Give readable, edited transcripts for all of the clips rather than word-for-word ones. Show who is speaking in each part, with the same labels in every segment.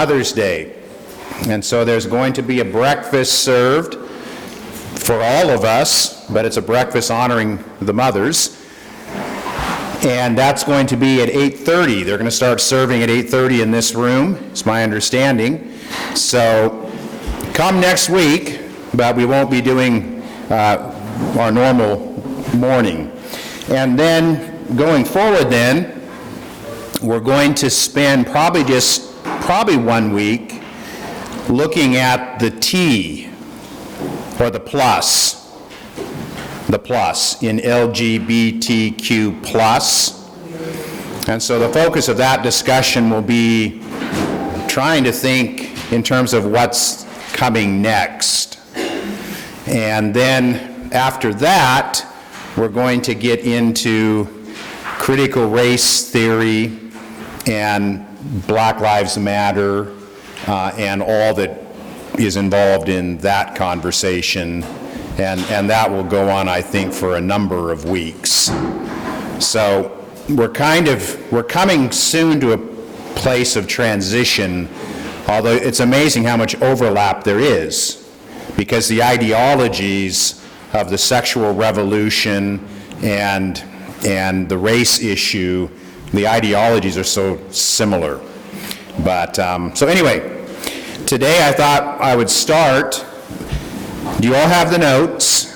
Speaker 1: Mother's Day. And so there's going to be a breakfast served for all of us, but it's a breakfast honoring the mothers. And that's going to be at 8:30. They're going to start serving at 8:30 in this room, it's my understanding. So come next week, but we won't be doing our normal morning. And then going forward then, we're going to spend probably 1 week looking at the T, or the plus in LGBTQ+. And so the focus of that discussion will be trying to think in terms of what's coming next. And then after that, we're going to get into critical race theory and Black Lives Matter and all that is involved in that conversation. And that will go on, I think, for a number of weeks. So we're coming soon to a place of transition, although it's amazing how much overlap there is, because the ideologies of the sexual revolution and the race issue, the ideologies are so similar. But, so anyway, today I thought I would start. Do you all have the notes?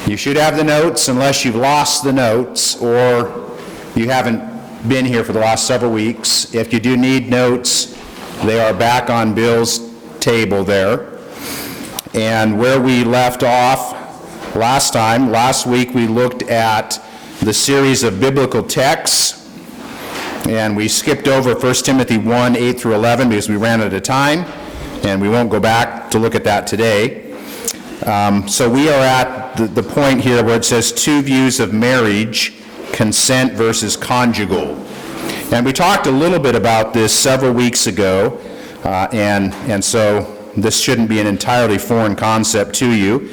Speaker 1: You should have the notes unless you've lost the notes or you haven't been here for the last several weeks. If you do need notes, they are back on Bill's table there. And where we left off last week we looked at the series of biblical texts, and we skipped over 1 Timothy 1, 8 through 11 because we ran out of time, and we won't go back to look at that today. So we are at the point here where it says two views of marriage, consent versus conjugal. And we talked a little bit about this several weeks ago, and so this shouldn't be an entirely foreign concept to you.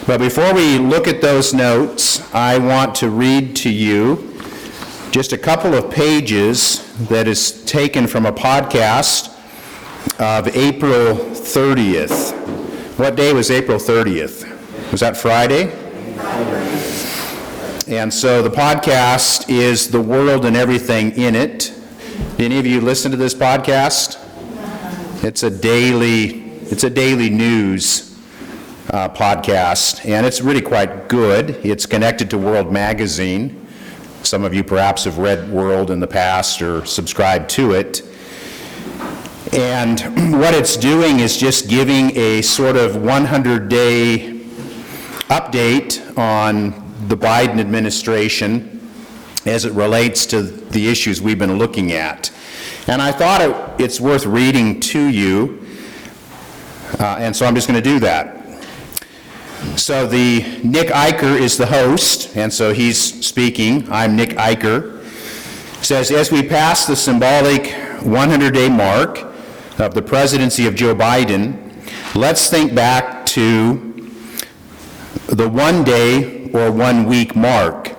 Speaker 1: But before we look at those notes, I want to read to you just a couple of pages that is taken from a podcast of April 30th. What day was April 30th? Was that Friday? And so the podcast is The World and Everything in It. Did any of you listen to this podcast? It's a daily news podcast, and it's really quite good. It's connected to World Magazine. Some of you perhaps have read World in the past or subscribed to it. And what it's doing is just giving a sort of 100-day update on the Biden administration as it relates to the issues we've been looking at. And I thought it's worth reading to you, and so I'm just going to do that. So Nick Eicher is the host, and so he's speaking. I'm Nick Eicher. Says, as we pass the symbolic 100-day mark of the presidency of Joe Biden, let's think back to the 1 day or 1 week mark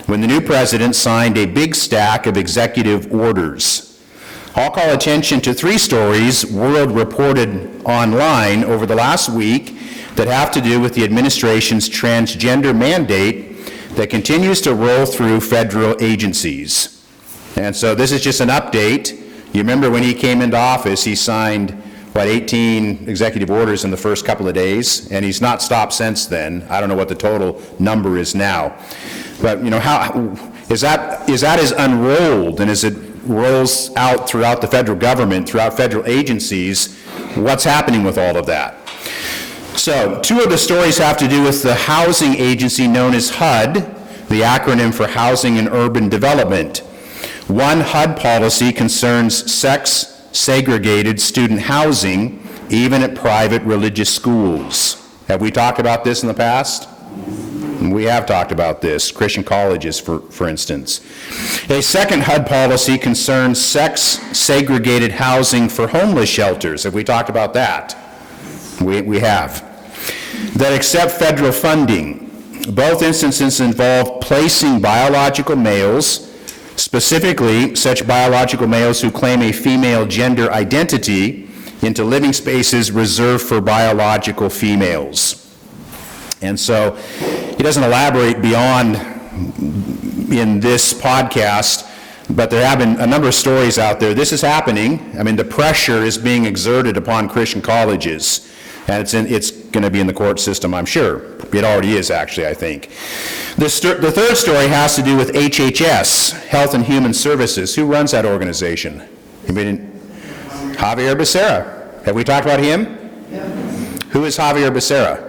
Speaker 1: when the new president signed a big stack of executive orders. I'll call attention to 3 stories World reported online over the last week that have to do with the administration's transgender mandate that continues to roll through federal agencies. And so this is just an update. You remember when he came into office, he signed, 18 executive orders in the first couple of days, and he's not stopped since then. I don't know what the total number is now. But, how is that as unrolled, and as it rolls out throughout the federal government, throughout federal agencies, what's happening with all of that? So 2 of the stories have to do with the housing agency known as HUD, the acronym for Housing and Urban Development. One HUD policy concerns sex-segregated student housing, even at private religious schools. Have we talked about this in the past? We have talked about this, Christian colleges, for instance. A second HUD policy concerns sex-segregated housing for homeless shelters. Have we talked about that? We have. That accept federal funding. Both instances involve placing biological males specifically such biological males who claim a female gender identity into living spaces reserved for biological females. And so he doesn't elaborate beyond in this podcast, but there have been a number of stories out there. This is happening. I mean, the pressure is being exerted upon Christian colleges, and it's going to be in the court system, I'm sure. It already is, actually, I think. The third story has to do with HHS, Health and Human Services. Who runs that organization? Javier Becerra. Have we talked about him? Yeah. Who is Javier Becerra?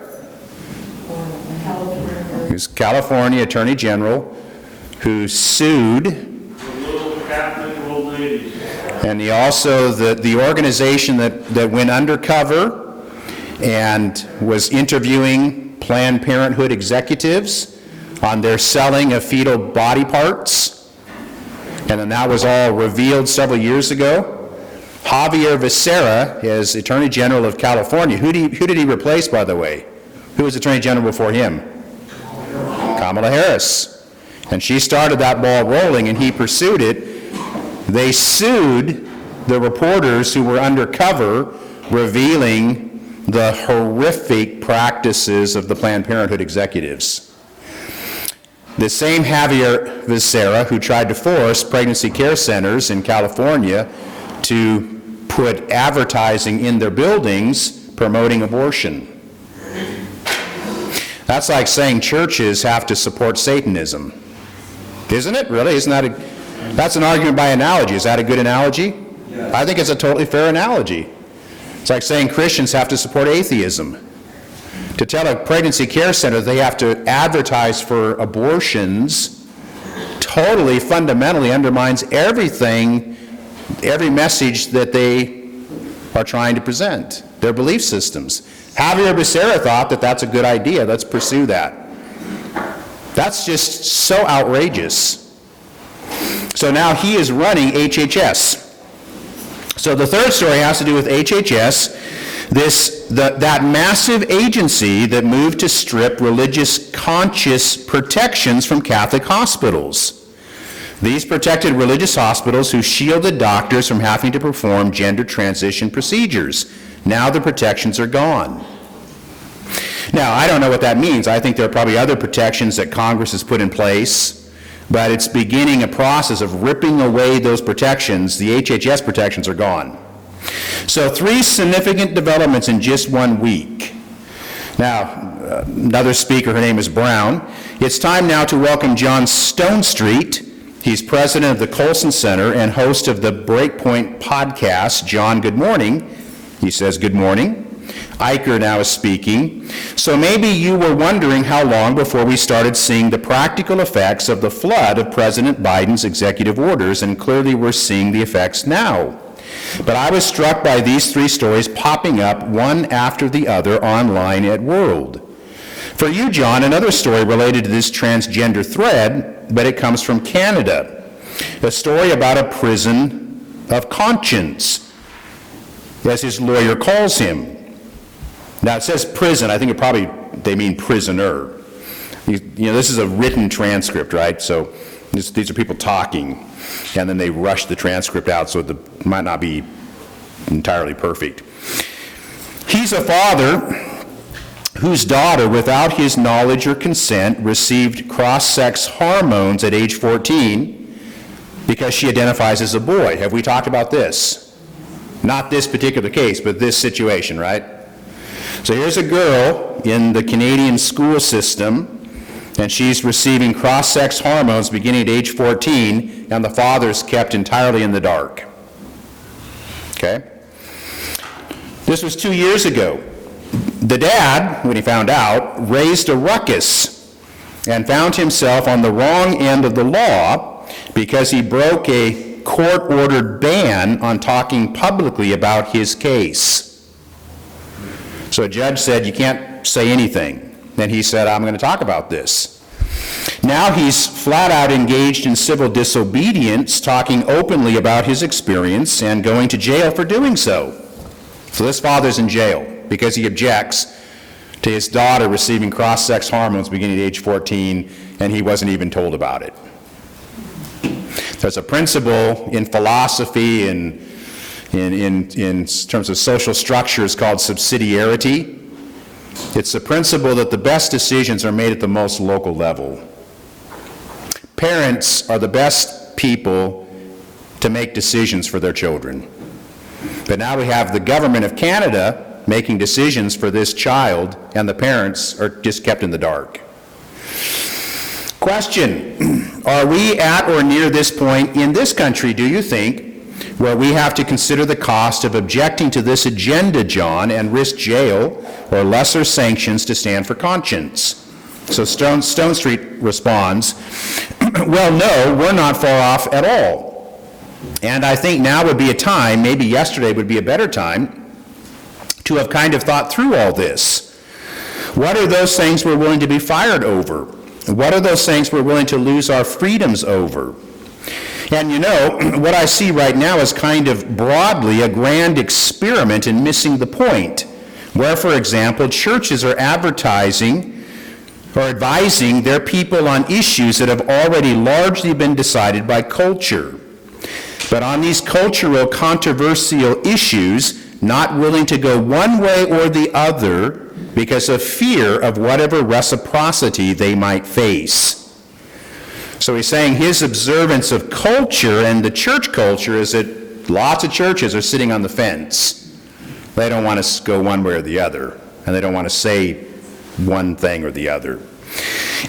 Speaker 1: He's California Attorney General who sued.
Speaker 2: Little Catholic old ladies.
Speaker 1: And he also, the organization that went undercover and was interviewing Planned Parenthood executives on their selling of fetal body parts. And then that was all revealed several years ago. Javier Becerra is Attorney General of California. Who did he replace, by the way? Who was Attorney General before him? Kamala Harris. And she started that ball rolling, and he pursued it. They sued the reporters who were undercover, revealing the horrific practices of the Planned Parenthood executives. The same Javier Becerra who tried to force pregnancy care centers in California to put advertising in their buildings promoting abortion. That's like saying churches have to support Satanism. Isn't it? Really? That's an argument by analogy. Is that a good analogy? Yeah. I think it's a totally fair analogy. It's like saying Christians have to support atheism. To tell a pregnancy care center they have to advertise for abortions totally fundamentally undermines everything, every message that they are trying to present, their belief systems. Javier Becerra thought that that's a good idea. Let's pursue that. That's just so outrageous. So now he is running HHS. So the third story has to do with HHS, that massive agency that moved to strip religious conscience protections from Catholic hospitals. These protected religious hospitals who shielded doctors from having to perform gender transition procedures. Now the protections are gone. Now, I don't know what that means. I think there are probably other protections that Congress has put in place, but it's beginning a process of ripping away those protections. The HHS protections are gone. So 3 significant developments in just 1 week. Now, another speaker, her name is Brown. It's time now to welcome John Stonestreet. He's president of the Colson Center and host of the Breakpoint podcast. John, good morning. He says, good morning. Iker now is speaking. So maybe you were wondering how long before we started seeing the practical effects of the flood of President Biden's executive orders, and clearly we're seeing the effects now. But I was struck by these 3 stories popping up one after the other online at World. For you, John, another story related to this transgender thread, but it comes from Canada. A story about a prison of conscience, as his lawyer calls him. Now it says prison. I think they mean prisoner. This is a written transcript, right? So these are people talking, and then they rush the transcript out, so it might not be entirely perfect. He's a father whose daughter, without his knowledge or consent, received cross-sex hormones at age 14 because she identifies as a boy. Have we talked about this? Not this particular case, but this situation, right? So here's a girl in the Canadian school system, and she's receiving cross-sex hormones beginning at age 14, and the father's kept entirely in the dark. Okay? This was 2 years ago. The dad, when he found out, raised a ruckus and found himself on the wrong end of the law because he broke a court-ordered ban on talking publicly about his case. So a judge said, you can't say anything. Then he said, I'm going to talk about this. Now he's flat out engaged in civil disobedience, talking openly about his experience and going to jail for doing so. So this father's in jail because he objects to his daughter receiving cross-sex hormones beginning at age 14, and he wasn't even told about it. There's a principle in philosophy and in terms of social structures called subsidiarity. It's the principle that the best decisions are made at the most local level. Parents are the best people to make decisions for their children. But now we have the government of Canada making decisions for this child, and the parents are just kept in the dark. Question: are we at or near this point in this country, do you think, where we have to consider the cost of objecting to this agenda, John, and risk jail or lesser sanctions to stand for conscience? So Stonestreet responds, well, no, we're not far off at all. And I think now would be a time, maybe yesterday would be a better time, to have kind of thought through all this. What are those things we're willing to be fired over? What are those things we're willing to lose our freedoms over? And you know, what I see right now is kind of broadly a grand experiment in missing the point, where, for example, churches are advertising or advising their people on issues that have already largely been decided by culture. But on these cultural controversial issues, not willing to go one way or the other because of fear of whatever reciprocity they might face. So he's saying his observance of culture and the church culture is that lots of churches are sitting on the fence. They don't want to go one way or the other, and they don't want to say one thing or the other.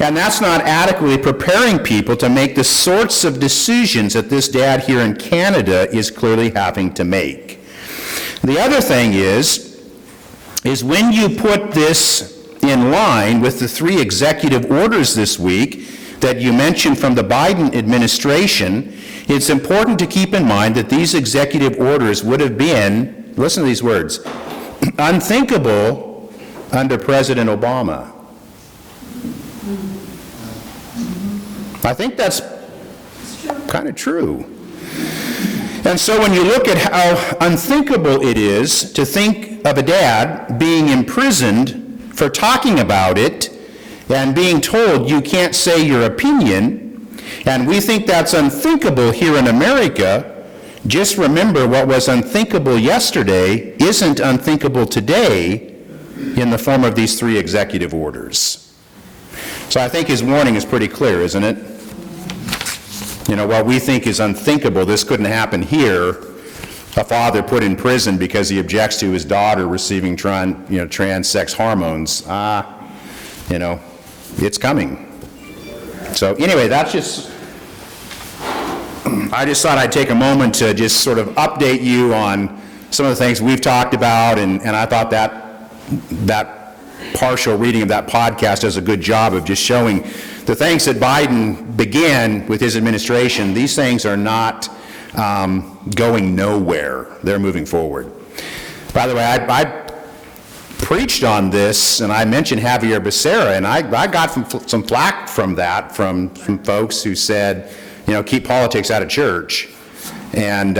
Speaker 1: And that's not adequately preparing people to make the sorts of decisions that this dad here in Canada is clearly having to make. The other thing is when you put this in line with the 3 executive orders this week that you mentioned from the Biden administration, it's important to keep in mind that these executive orders would have been, listen to these words, unthinkable under President Obama. I think that's kind of true. And so when you look at how unthinkable it is to think of a dad being imprisoned for talking about it and being told you can't say your opinion, and we think that's unthinkable here in America, just remember what was unthinkable yesterday isn't unthinkable today in the form of these 3 executive orders. So I think his warning is pretty clear, isn't it? You know, what we think is unthinkable, this couldn't happen here, a father put in prison because he objects to his daughter receiving trans-sex hormones. You know, it's coming. So anyway, that's just, I just thought I'd take a moment to just sort of update you on some of the things we've talked about, and I thought that partial reading of that podcast does a good job of just showing the things that Biden began with his administration. These things are not going nowhere. They're moving forward. By the way, I preached on this, and I mentioned Javier Becerra, and I got some flack from that, from folks who said, you know, keep politics out of church. And,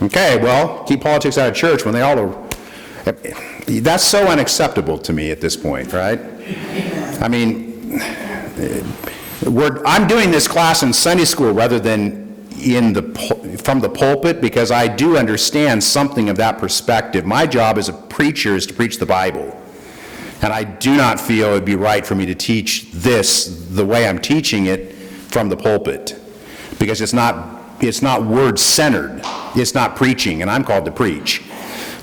Speaker 1: okay, well, keep politics out of church when they all are, that's so unacceptable to me at this point, right? I mean, I'm doing this class in Sunday school rather than from the pulpit, because I do understand something of that perspective. My job as a preacher is to preach the Bible, and I do not feel it would be right for me to teach this the way I'm teaching it from the pulpit, because it's not word-centered. It's not preaching, and I'm called to preach.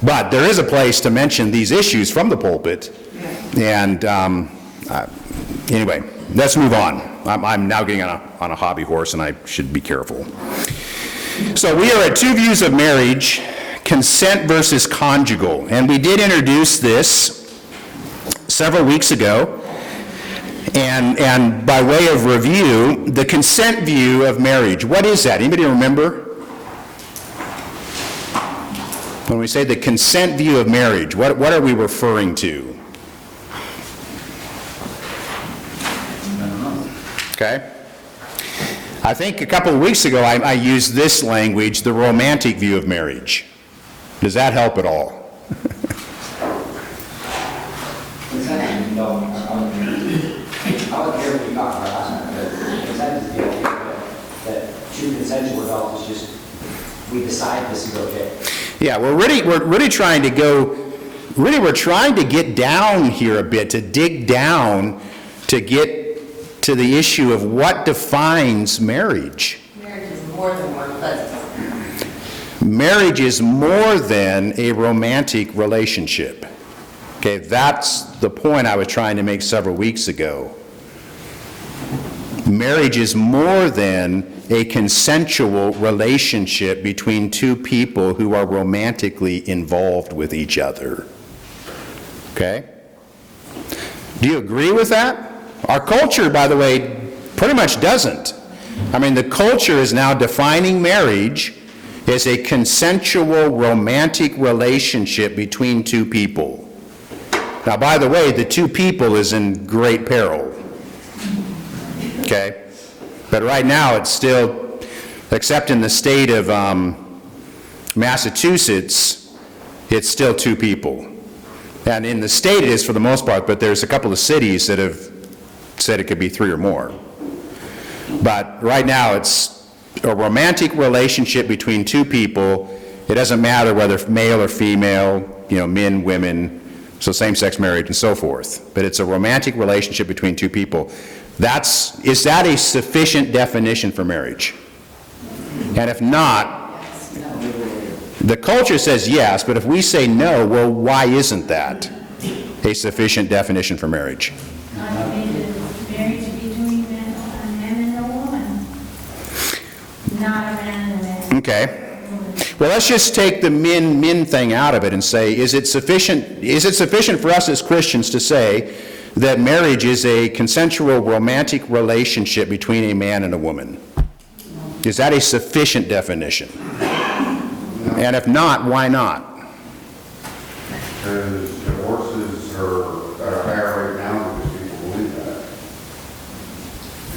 Speaker 1: But there is a place to mention these issues from the pulpit, and anyway, let's move on. I'm now getting on a hobby horse, and I should be careful. So we are at 2 views of marriage, consent versus conjugal. And we did introduce this several weeks ago. And by way of review, the consent view of marriage, what is that? Anybody remember? When we say the consent view of marriage, what are we referring to? Okay. I think a couple of weeks ago I used this language, the romantic view of marriage. Does that help at all?
Speaker 3: I was here when you talked about last night, but that is the idea that 2 consensual adult is just, we decide this is okay.
Speaker 1: Yeah, we're trying to get down here a bit, to dig down, to get to the issue of what defines marriage.
Speaker 4: Marriage is more than one husband.
Speaker 1: Marriage is more than a romantic relationship. Okay, that's the point I was trying to make several weeks ago. Marriage is more than a consensual relationship between two people who are romantically involved with each other. Okay? Do you agree with that? Our culture, by the way, pretty much doesn't. I mean, the culture is now defining marriage as a consensual romantic relationship between two people. Now, by the way, the two people is in great peril. Okay? But right now, it's still, except in the state of Massachusetts, it's still two people. And in the state it is for the most part, but there's a couple of cities that have said it could be three or more. But right now, it's a romantic relationship between two people. It doesn't matter whether male or female, men, women, so same-sex marriage and so forth. But it's a romantic relationship between two people. Is that a sufficient definition for marriage? And if not, the culture says yes, but if we say no, well, why isn't that a sufficient definition for marriage?
Speaker 5: I think it's marriage between a man and a woman, not a man and a man.
Speaker 1: Okay. Well, let's just take the men thing out of it and say, is it sufficient for us as Christians to say that marriage is a consensual romantic relationship between a man and a woman? Is that a sufficient definition? And if not, why not?
Speaker 6: Because divorces are higher right now because people believe that.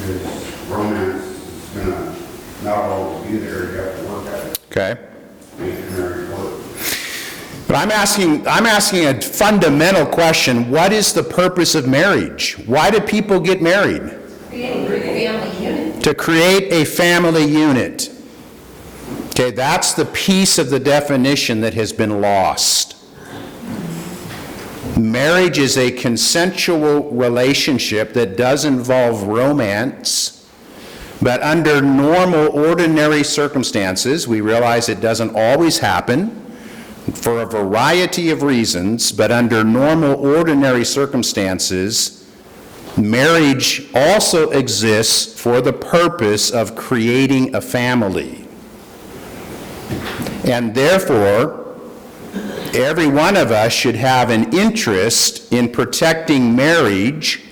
Speaker 6: Because romance is going to not always be there, you have to work at it.
Speaker 1: Okay.
Speaker 6: Make marriage work.
Speaker 1: But I'm asking a fundamental question. What is the purpose of marriage? Why do people get married?
Speaker 4: Creating a family unit.
Speaker 1: To create a family unit. Okay, that's the piece of the definition that has been lost. Marriage is a consensual relationship that does involve romance, but under normal, ordinary circumstances, we realize it doesn't always happen for a variety of reasons, but under normal, ordinary circumstances, marriage also exists for the purpose of creating a family. And therefore, every one of us should have an interest in protecting marriage,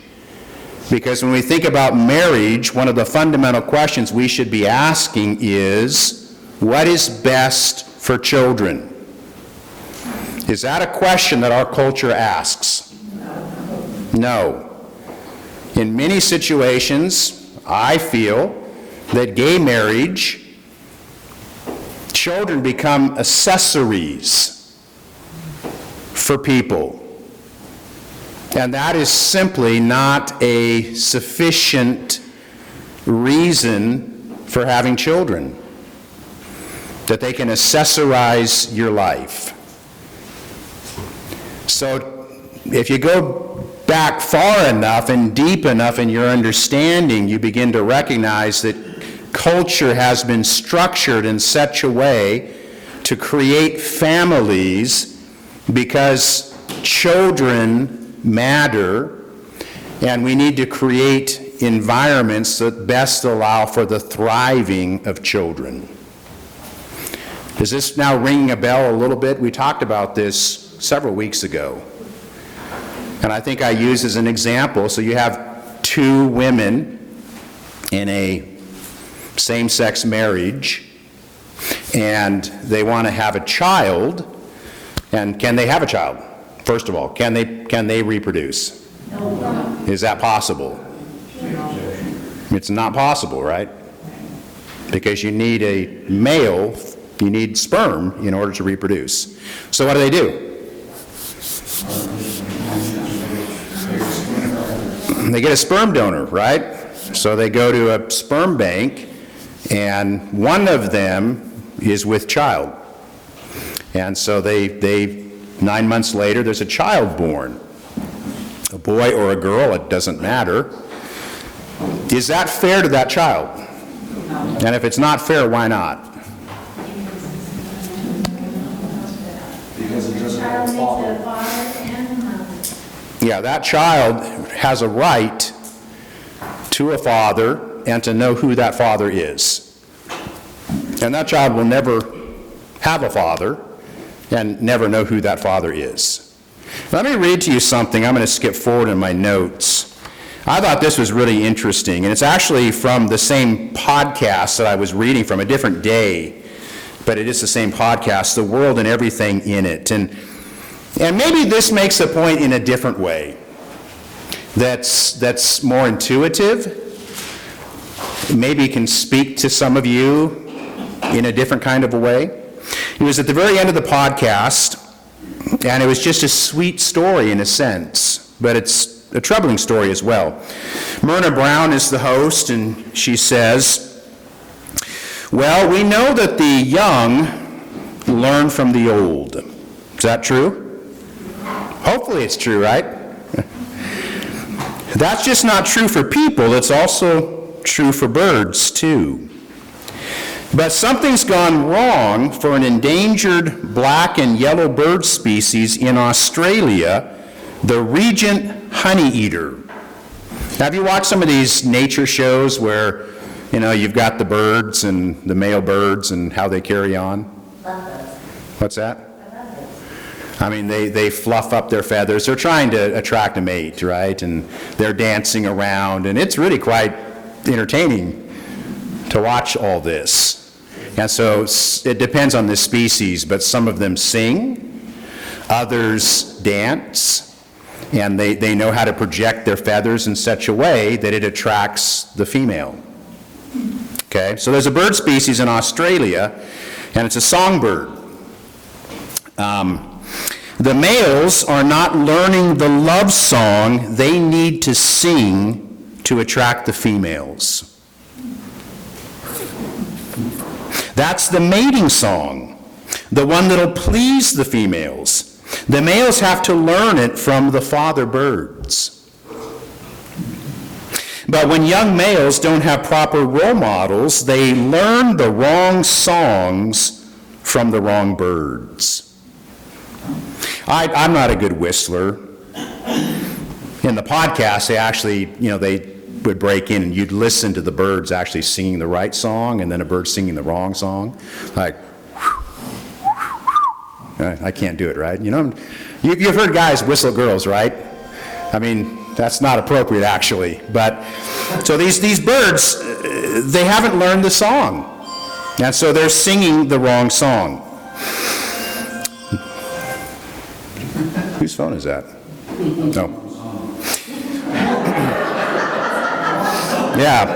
Speaker 1: because when we think about marriage, one of the fundamental questions we should be asking is, what is best for children? Is that a question that our culture asks? No. In many situations, I feel that gay marriage, children become accessories for people. And that is simply not a sufficient reason for having children, that they can accessorize your life. So if you go back far enough and deep enough in your understanding, you begin to recognize that culture has been structured in such a way to create families because children matter, and we need to create environments that best allow for the thriving of children. Does this now ring a bell a little bit? We talked about this several weeks ago. And I think I use as an example, so you have two women in a same-sex marriage, and they want to have a child, and can they have a child? First of all, can they reproduce?
Speaker 5: No.
Speaker 1: Is that possible? It's not possible, right? Because you need a male, you need sperm in order to reproduce. So what do? They get a sperm donor, right? So they go to a sperm bank and one of them is with child. And so they 9 months later, there's a child born. A boy or a girl, it doesn't matter. Is that fair to that child? And if it's not fair, why not?
Speaker 3: Because it doesn't
Speaker 5: Child
Speaker 3: have
Speaker 5: needs
Speaker 3: a father.
Speaker 5: a father and a mother.
Speaker 1: Yeah, that child has a right to a father and to know who that father is. And that child will never have a father and never know who that father is. Let me read to you something. I'm going to skip forward in my notes. I thought this was really interesting, and it's actually from the same podcast that I was reading from, a different day, but it is the same podcast, The World and Everything in It. And maybe this makes a point in a different way that's more intuitive, maybe can speak to some of you in a different kind of a way. It was at the very end of the podcast, and it was just a sweet story in a sense, but it's a troubling story as well. Myrna Brown is the host, and she says, well, we know that the young learn from the old. Is that true? Hopefully it's true, right? That's just not true for people, it's also true for birds too. But something's gone wrong for an endangered black and yellow bird species in Australia, the regent honeyeater. Have you watched some of these nature shows where, you know, you've got the birds and the male birds and how they carry on? What's that? I mean, they fluff up their feathers. They're trying to attract a mate, right? And they're dancing around, and it's really quite entertaining to watch all this. And so it depends on the species, but some of them sing, others dance, and they know how to project their feathers in such a way that it attracts the female. Okay, so there's a bird species in Australia, and it's a songbird. The males are not learning the love song they need to sing to attract the females. That's the mating song, the one that'll please the females. The males have to learn it from the father birds. But when young males don't have proper role models, they learn the wrong songs from the wrong birds. I'm not a good whistler. In the podcast, they actually, they would break in and you'd listen to the birds actually singing the right song and then a bird singing the wrong song. Like, I can't do it, right? You've heard guys whistle girls, right? I mean, that's not appropriate actually. But, so these birds, they haven't learned the song. And so they're singing the wrong song. Whose phone is that? No. Yeah.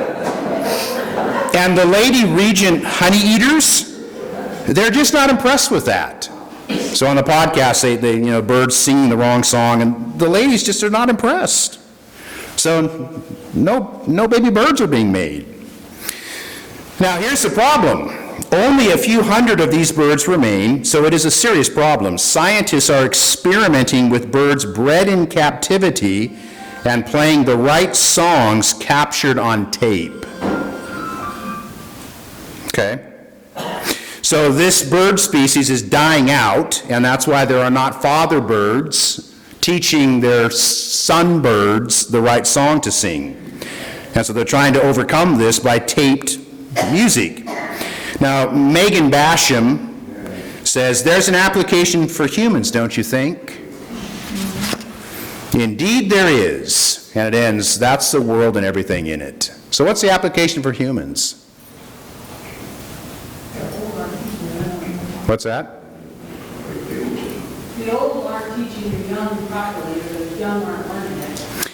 Speaker 1: And the lady regent honeyeaters, they're just not impressed with that. So on the podcast, they birds singing the wrong song, and the ladies just are not impressed. So no baby birds are being made. Now here's the problem. Only a few hundred of these birds remain, so it is a serious problem. Scientists are experimenting with birds bred in captivity and playing the right songs captured on tape. Okay? So this bird species is dying out, and that's why there are not father birds teaching their son birds the right song to sing. And so they're trying to overcome this by taped music. Now, Megan Basham says, there's an application for humans, don't you think? Indeed there is. And it ends, that's the world and everything in it. So what's the application for humans? What's that?
Speaker 7: The old aren't teaching the young properly, the young aren't learning it.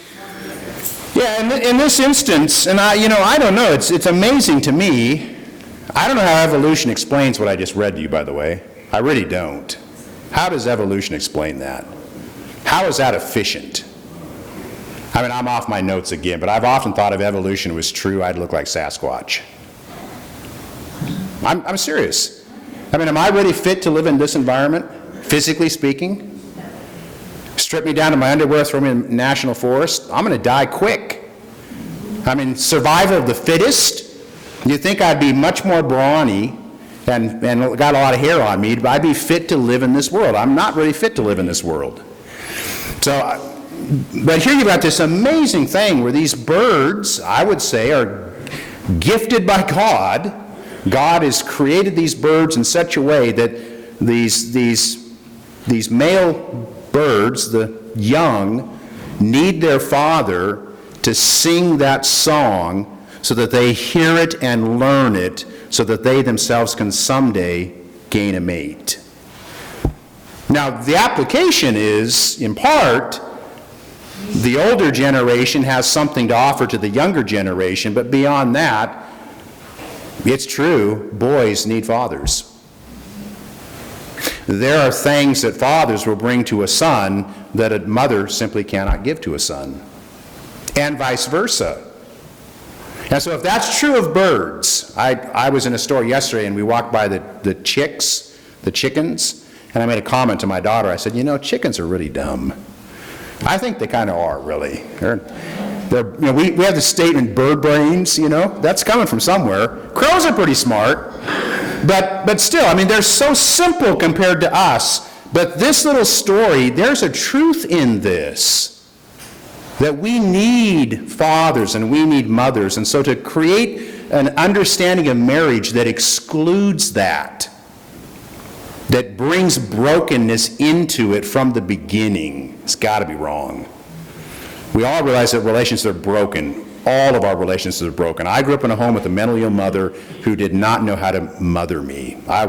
Speaker 1: Yeah, in this instance, and I don't know, it's amazing to me. I don't know how evolution explains what I just read to you, by the way. I really don't. How does evolution explain that? How is that efficient? I mean, I'm off my notes again, but I've often thought if evolution was true, I'd look like Sasquatch. I'm serious. I mean, am I really fit to live in this environment, physically speaking? Strip me down to my underwear, throw me in the national forest, I'm going to die quick. I mean, survival of the fittest. You'd think I'd be much more brawny and got a lot of hair on me, but I'd be fit to live in this world. I'm not really fit to live in this world. So, but here you've got this amazing thing where these birds, I would say, are gifted by God. God has created these birds in such a way that these male birds, the young, need their father to sing that song so that they hear it and learn it so that they themselves can someday gain a mate. Now, the application is, in part, the older generation has something to offer to the younger generation, but beyond that, it's true, boys need fathers. There are things that fathers will bring to a son that a mother simply cannot give to a son, and vice versa. And so if that's true of birds, I was in a store yesterday and we walked by the chickens, and I made a comment to my daughter. I said, you know, chickens are really dumb. I think they kind of are, really. We have the statement, bird brains, that's coming from somewhere. Crows are pretty smart, but still, I mean, they're so simple compared to us. But this little story, there's a truth in this, that we need fathers and we need mothers. And so to create an understanding of marriage that excludes that brings brokenness into it from the beginning, it's got to be wrong. We all realize that relationships are broken. All of our relationships are broken. I grew up in a home with a mentally ill mother who did not know how to mother me. I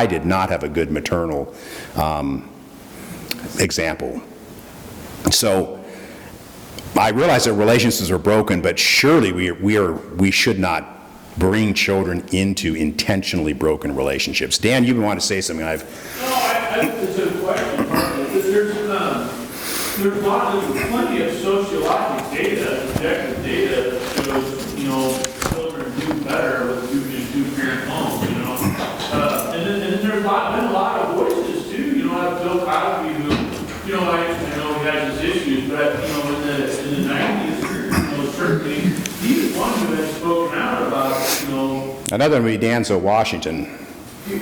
Speaker 1: did not have a good maternal example. So I realize that relationships are broken, but surely we should not bring children into intentionally broken relationships. Dan, you've been wanting to say something.
Speaker 2: No, it's a question. There's plenty of sociologic data, objective data that shows, children do better with two-parent homes, and then there's been a lot of voices too, like Bill Cosby, who, I know he has his issues, but, in the 90s, certainly, he's one who has spoken out about,
Speaker 1: Another would be Danzo Washington,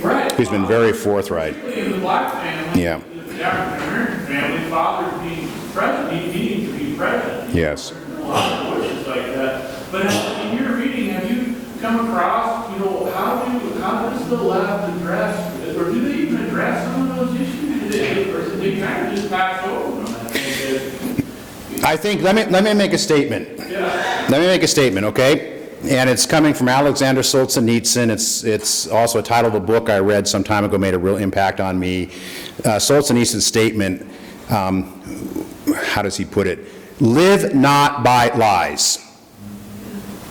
Speaker 2: right,
Speaker 1: who's been very forthright.
Speaker 2: In the black family,
Speaker 1: Yeah.
Speaker 2: the African-American family, fathers being present, needing to be present.
Speaker 1: Yes.
Speaker 2: There's a lot of voices like that. But in your reading, have you come across, how does the left address, or do they even address some of those issues? Or do they kind of just pass over them?
Speaker 1: I think, let me make a statement.
Speaker 2: Yeah.
Speaker 1: Let me make a statement, okay? And it's coming from Alexander Solzhenitsyn. It's also a title of a book I read some time ago, made a real impact on me. Solzhenitsyn's statement, how does he put it? Live not by lies.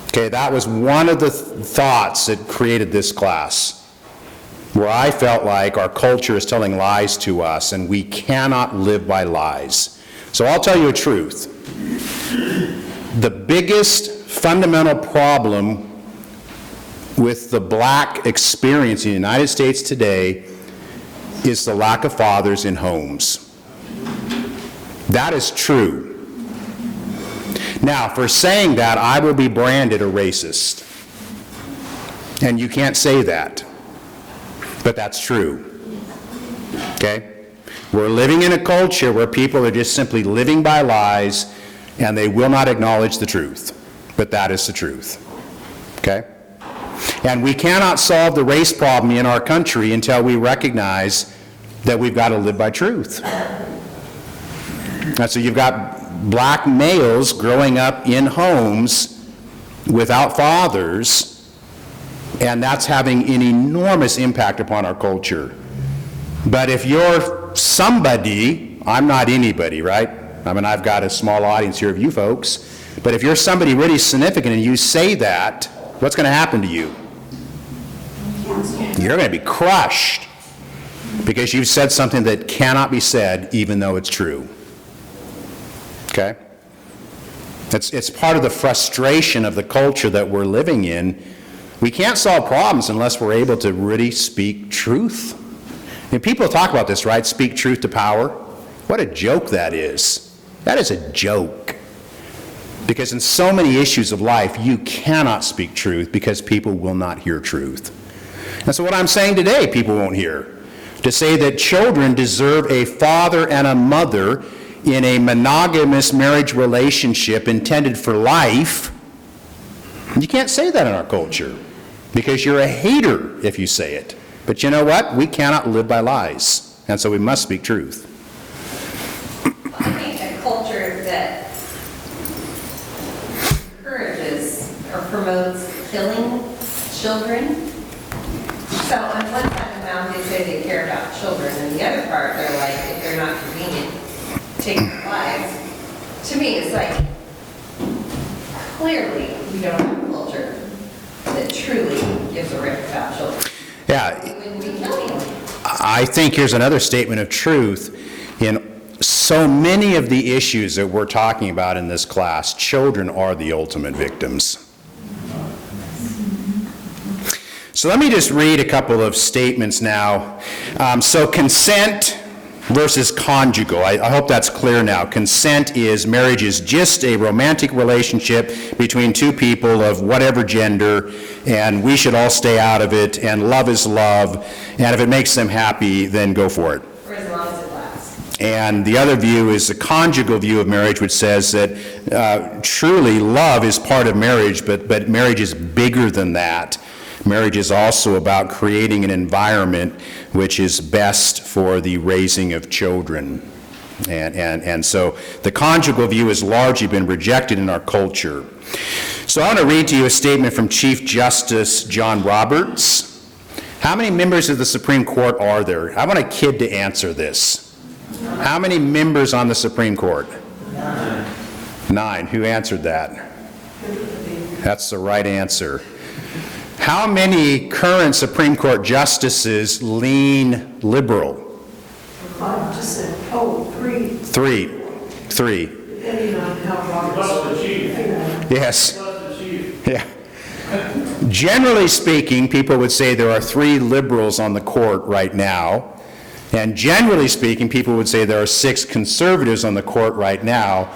Speaker 1: Okay, that was one of the thoughts that created this class, where I felt like our culture is telling lies to us, and we cannot live by lies. So I'll tell you a truth. The biggest fundamental problem with the black experience in the United States today is the lack of fathers in homes. That is true. Now, for saying that, I will be branded a racist. And you can't say that. But that's true. Okay? We're living in a culture where people are just simply living by lies, and they will not acknowledge the truth. But that is the truth. Okay? And we cannot solve the race problem in our country until we recognize that we've got to live by truth. And so you've got black males growing up in homes without fathers, and that's having an enormous impact upon our culture. But if you're somebody, I'm not anybody, right? I mean, I've got a small audience here of you folks, but if you're somebody really significant and you say that, what's going to happen to you? You're going to be crushed because you've said something that cannot be said even though it's true. Okay? It's part of the frustration of the culture that we're living in, We can't solve problems unless we're able to really speak truth. And people talk about this, right? Speak truth to power. What a joke that is. That is a joke. Because in so many issues of life, you cannot speak truth because people will not hear truth. And so what I'm saying today, people won't hear. To say that children deserve a father and a mother in a monogamous marriage relationship intended for life, you can't say that in our culture because you're a hater if you say it. But you know what? We cannot live by lies, and so we must speak truth.
Speaker 4: I think a culture that encourages or promotes killing children. So on one side of the mouth, they say they care about children, and the other part, they're like, if they're not convenient, take their lives. To me, it's like, clearly, we don't have a culture that truly gives a rip about children.
Speaker 1: Yeah,
Speaker 4: We wouldn't be killing them.
Speaker 1: I think here's another statement of truth. In so many of the issues that we're talking about in this class, children are the ultimate victims. So let me just read a couple of statements now. So consent versus conjugal. I hope that's clear now. Consent is, marriage is just a romantic relationship between two people of whatever gender, and we should all stay out of it, and love is love, and if it makes them happy, then go for it.
Speaker 4: For as long as it lasts.
Speaker 1: And the other view is the conjugal view of marriage, which says that truly love is part of marriage, but marriage is bigger than that. Marriage is also about creating an environment which is best for the raising of children. And so the conjugal view has largely been rejected in our culture. So I want to read to you a statement from Chief Justice John Roberts. How many members of the Supreme Court are there? I want a kid to answer this. How many members on the Supreme Court? 9. Who answered that? That's the right answer. How many current Supreme Court justices lean liberal?
Speaker 7: I just said, 3.
Speaker 1: 3.
Speaker 7: Depending on how
Speaker 2: Plus
Speaker 7: Robert's.
Speaker 2: the chief.
Speaker 1: Yes.
Speaker 2: Plus the chief.
Speaker 1: Yeah. Generally speaking, people would say there are 3 liberals on the court right now. And generally speaking, people would say there are 6 conservatives on the court right now.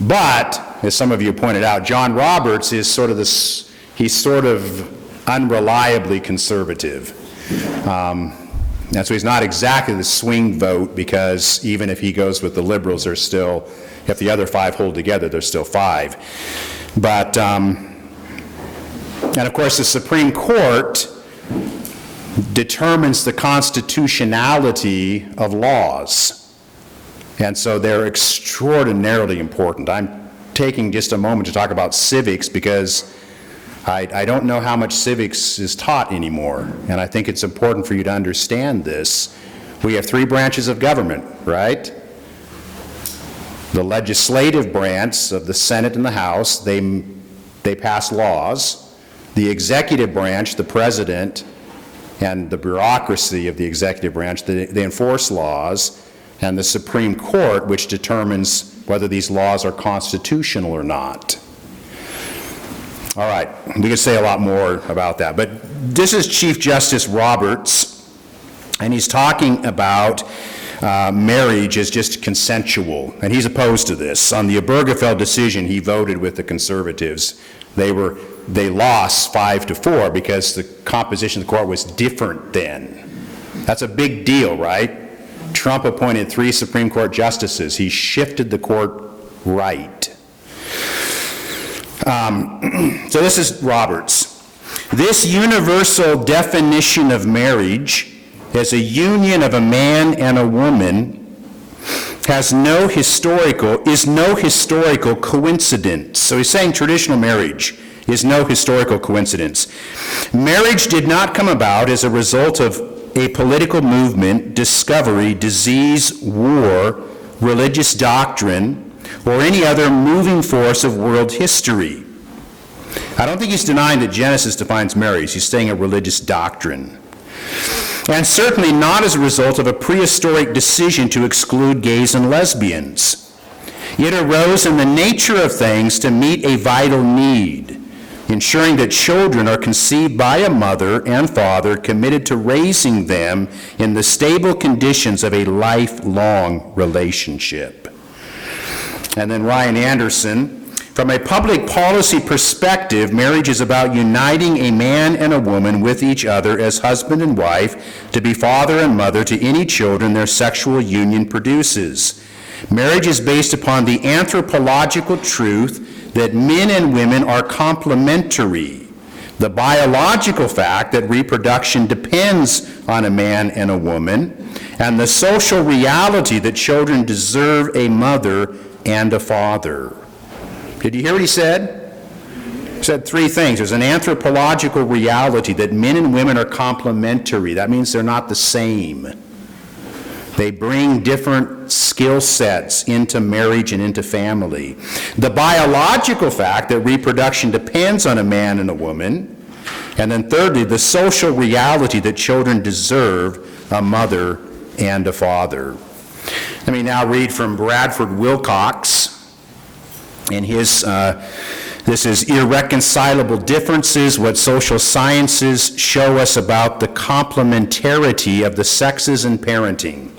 Speaker 1: But, as some of you pointed out, John Roberts is sort of unreliably conservative. And so he's not exactly the swing vote, because even if he goes with the liberals, there's still, if the other 5 hold together, there's still 5. But, and of course, the Supreme Court determines the constitutionality of laws. And so they're extraordinarily important. I'm taking just a moment to talk about civics because I don't know how much civics is taught anymore, and I think it's important for you to understand this. We have 3 branches of government, right? The legislative branch of the Senate and the House, they pass laws. The executive branch, the president, and the bureaucracy of the executive branch, they enforce laws. And the Supreme Court, which determines whether these laws are constitutional or not. All right, we could say a lot more about that, but this is Chief Justice Roberts, and he's talking about marriage as just consensual, and he's opposed to this. On the Obergefell decision, he voted with the conservatives. They lost 5-4 because the composition of the court was different then. That's a big deal, right? Trump appointed 3 Supreme Court justices. He shifted the court right. So this is Roberts. This universal definition of marriage as a union of a man and a woman is no historical coincidence. So he's saying traditional marriage is no historical coincidence. Marriage did not come about as a result of a political movement, discovery, disease, war, religious doctrine, or any other moving force of world history. I don't think he's denying that Genesis defines marriage. He's saying a religious doctrine. And certainly not as a result of a prehistoric decision to exclude gays and lesbians. It arose in the nature of things to meet a vital need. ensuring that children are conceived by a mother and father committed to raising them in the stable conditions of a lifelong relationship. And then Ryan Anderson, from a public policy perspective, marriage is about uniting a man and a woman with each other as husband and wife to be father and mother to any children their sexual union produces. Marriage is based upon the anthropological truth that men and women are complementary, the biological fact that reproduction depends on a man and a woman, and the social reality that children deserve a mother and a father. Did you hear what he said? He said three things. There's an anthropological reality that men and women are complementary. That means they're not the same. They bring different skill sets into marriage and into family. The biological fact that reproduction depends on a man and a woman. And then thirdly, the social reality that children deserve a mother and a father. Let me now read from Bradford Wilcox in his, this is Irreconcilable Differences, What Social Sciences Show Us About the Complementarity of the Sexes in Parenting.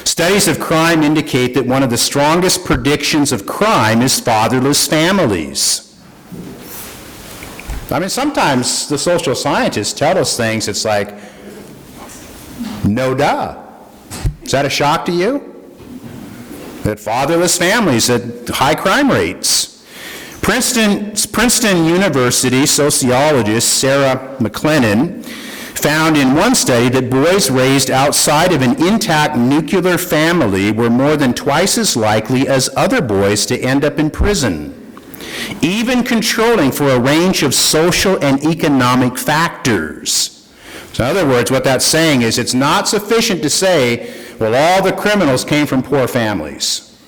Speaker 1: Studies of crime indicate that one of the strongest predictions of crime is fatherless families. I mean, sometimes the social scientists tell us things, it's like, no duh. Is that a shock to you? That fatherless families at high crime rates. Princeton University sociologist Sarah McLennan found in one study that boys raised outside of an intact nuclear family were more than twice as likely as other boys to end up in prison, even controlling for a range of social and economic factors. So in other words, what that's saying is it's not sufficient to say, well, all the criminals came from poor families.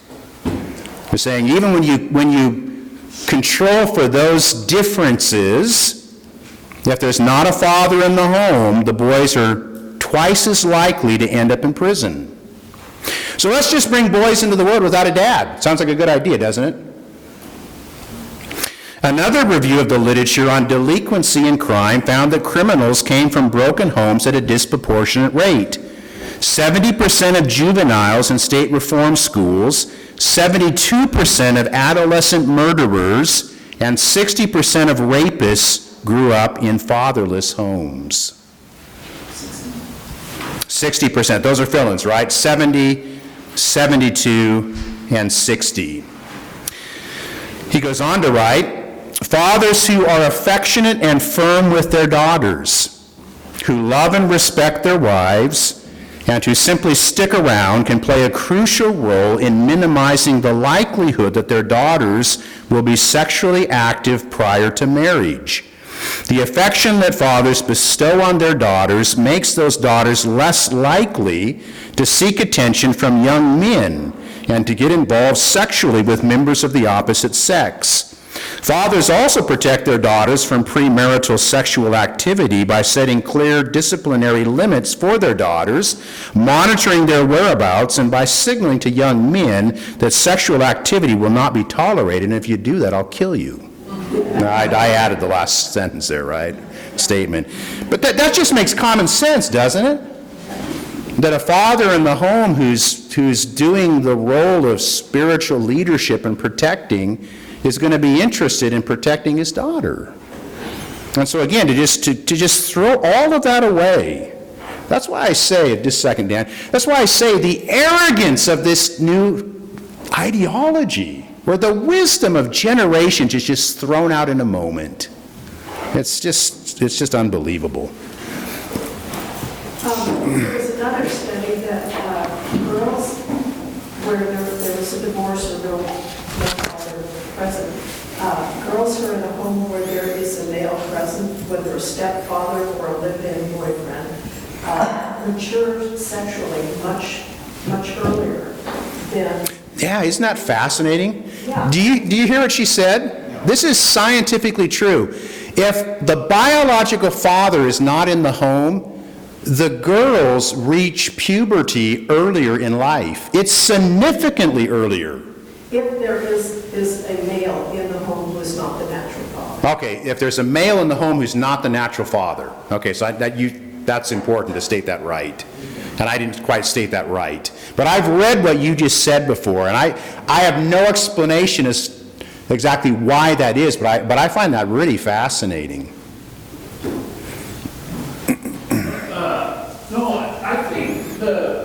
Speaker 1: We're saying even when you control for those differences, if there's not a father in the home, the boys are twice as likely to end up in prison. So let's just bring boys into the world without a dad. Sounds like a good idea, doesn't it? Another review of the literature on delinquency and crime found that criminals came from broken homes at a disproportionate rate. 70% of juveniles in state reform schools, 72% of adolescent murderers, and 60% of rapists grew up in fatherless homes. 60%, those are fill-ins, right? 70, 72, and 60. He goes on to write, fathers who are affectionate and firm with their daughters, who love and respect their wives, and who simply stick around can play a crucial role in minimizing the likelihood that their daughters will be sexually active prior to marriage. The affection that fathers bestow on their daughters makes those daughters less likely to seek attention from young men and to get involved sexually with members of the opposite sex. Fathers also protect their daughters from premarital sexual activity by setting clear disciplinary limits for their daughters, monitoring their whereabouts, and by signaling to young men that sexual activity will not be tolerated, and if you do that, I'll kill you. I added the last sentence there, right? Statement. But that just makes common sense, doesn't it? That a father in the home who's doing the role of spiritual leadership and protecting is going to be interested in protecting his daughter. And so again, to just throw all of that away, that's why I say, just a second, Dan, that's why I say the arrogance of this new ideology, where the wisdom of generations is just thrown out in a moment. It's just unbelievable.
Speaker 7: There was another study that girls, where there was a divorce or no father present, girls who are in a home where there is a male present, whether a stepfather or a live-in boyfriend, mature sexually much earlier than.
Speaker 1: Yeah, isn't that fascinating?
Speaker 7: Yeah.
Speaker 1: Do you hear what she said? This is scientifically true. If the biological father is not in the home, the girls reach puberty earlier in life. It's significantly earlier.
Speaker 7: If there is a male in the home who is not the natural father.
Speaker 1: Okay, if there's a male in the home who's not the natural father. Okay, so that's important to state that right. And I didn't quite state that right. But I've read what you just said before, and I have no explanation as exactly why that is, but I find that really fascinating.
Speaker 2: No, I think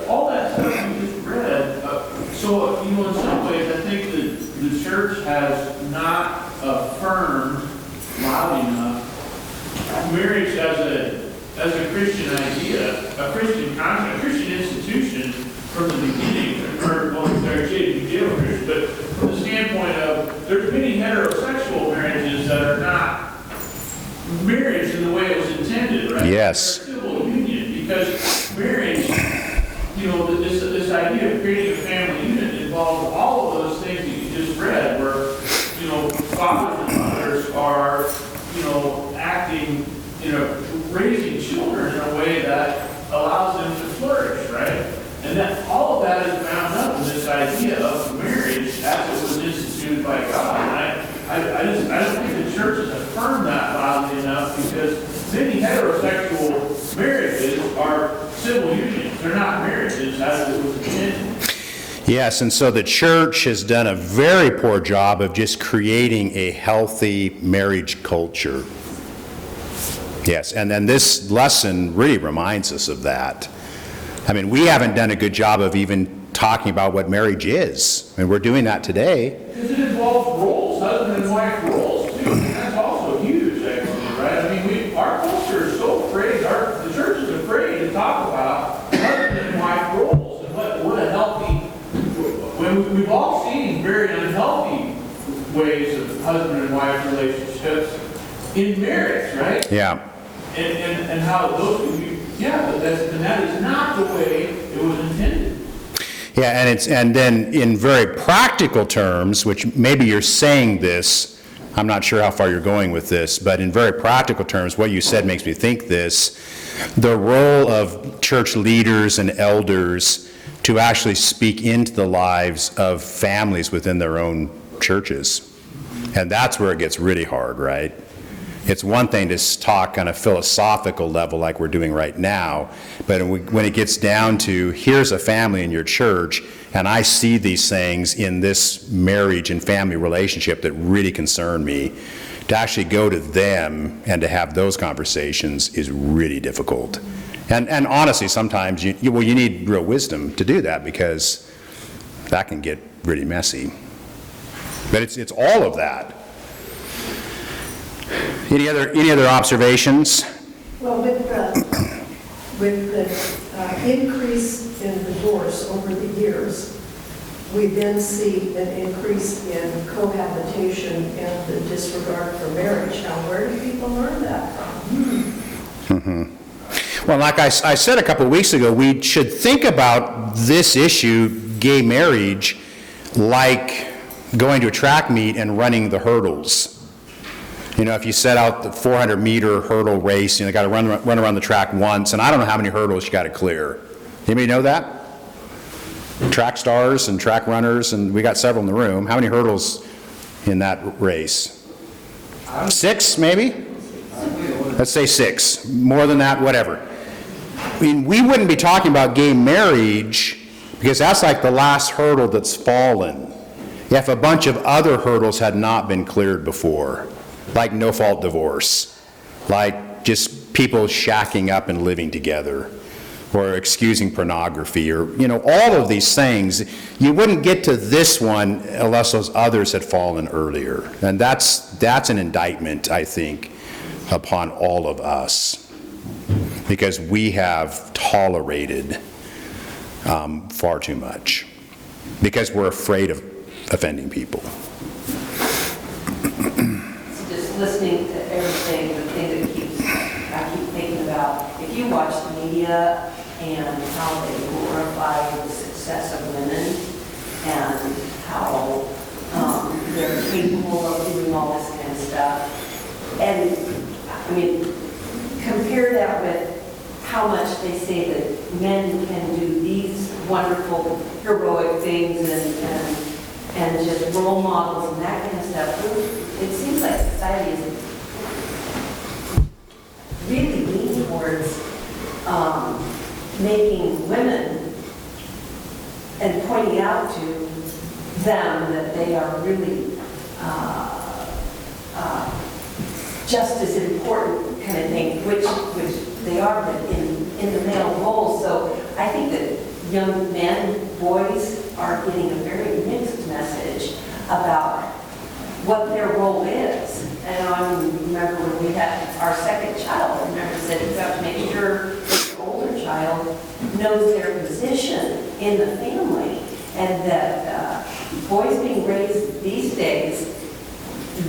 Speaker 2: all that stuff you just read, so, in some ways, I think that the church has not affirmed loud enough marriage as a Christian idea, a Christian concept, a Christian institution from the beginning, but from the standpoint of, there's many heterosexual marriages that are not marriage in the way it was intended, right?
Speaker 1: Yes.
Speaker 2: They're civil union, because marriage, this idea of creating a family unit involves all of those things that you just read, where, fathers and mothers are, acting, raising children in a way that allows them to flourish, right? And that all of that is bound up in this idea of marriage as it was instituted by God. And I don't think the church has affirmed that loudly enough, because many heterosexual marriages are civil unions. They're not marriages as it was intended.
Speaker 1: Yes, and so the church has done a very poor job of just creating a healthy marriage culture. Yes, and then this lesson really reminds us of that. I mean, we haven't done a good job of even talking about what marriage is. I mean, we're doing that today.
Speaker 2: Because it involves roles, husband and wife roles, too. And that's also huge, actually, right? I mean, our culture is so afraid, the church is afraid to talk about husband and wife roles and what a healthy, when we've all seen very unhealthy ways of husband and wife relationships in marriage, right?
Speaker 1: Yeah.
Speaker 2: And how those, that is not the way it was intended.
Speaker 1: Yeah, and then in very practical terms, which maybe you're saying this, I'm not sure how far you're going with this, but in very practical terms, what you said makes me think this, the role of church leaders and elders to actually speak into the lives of families within their own churches. And that's where it gets really hard, right? It's one thing to talk on a philosophical level like we're doing right now, but when it gets down to, here's a family in your church, and I see these things in this marriage and family relationship that really concern me, to actually go to them and to have those conversations is really difficult. And honestly, sometimes you need real wisdom to do that, because that can get really messy. But it's all of that. Any other observations?
Speaker 7: Well, with the increase in divorce over the years, we then see an increase in cohabitation and the disregard for marriage. Now, where do people learn that from?
Speaker 1: Mm-hmm. Well, like I said a couple of weeks ago, we should think about this issue, gay marriage, like going to a track meet and running the hurdles. If you set out the 400-meter hurdle race, you got to run around the track once, and I don't know how many hurdles you got to clear. Anybody know that? Track stars and track runners, and we got several in the room. How many hurdles in that race? 6, maybe? Let's say 6. More than that, whatever. I mean, we wouldn't be talking about gay marriage, because that's like the last hurdle that's fallen. If a bunch of other hurdles had not been cleared before, like no-fault divorce, like just people shacking up and living together, or excusing pornography, or, all of these things, you wouldn't get to this one unless those others had fallen earlier. And that's an indictment, I think, upon all of us, because we have tolerated far too much, because we're afraid of offending people.
Speaker 8: Listening to everything, the thing that I keep thinking about, if you watch the media and how they glorify the success of women and how they're capable of doing all this kind of stuff, and I mean, compare that with how much they say that men can do these wonderful heroic things and and just role models and that kind of stuff. It seems like society is really leaning towards making women and pointing out to them that they are really just as important kind of thing, which they are, but in the male role. So I think that young men, boys, are getting a very mixed message about what their role is. And I remember when we had our second child, I remember said you have to make sure that your older child knows their position in the family, and that boys being raised these days,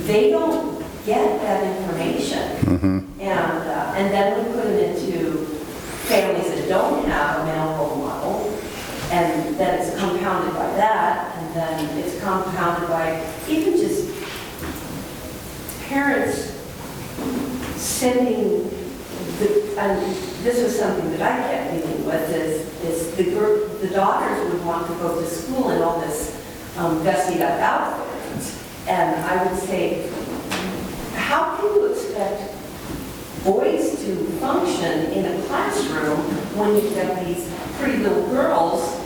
Speaker 8: they don't get that information. And then we put them into families that don't have a male role model, and then it's compounded by that, and then it's compounded by even just parents sending and this was something that I kept dealing with, is the daughters would want to go to school in all this gussied up outfits. And I would say, how can you expect boys to function in a classroom when you've got these pretty little girls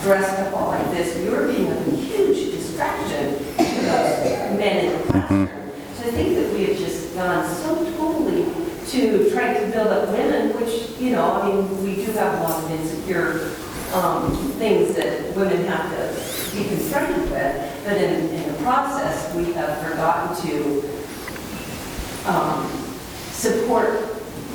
Speaker 8: dressed up all like this? You're being a huge distraction to those men in the classroom. So I think that we have just gone so totally to trying to build up women, which, you know, I mean, we do have a lot of insecure things that women have to be confronted with, but in the process, we have forgotten to support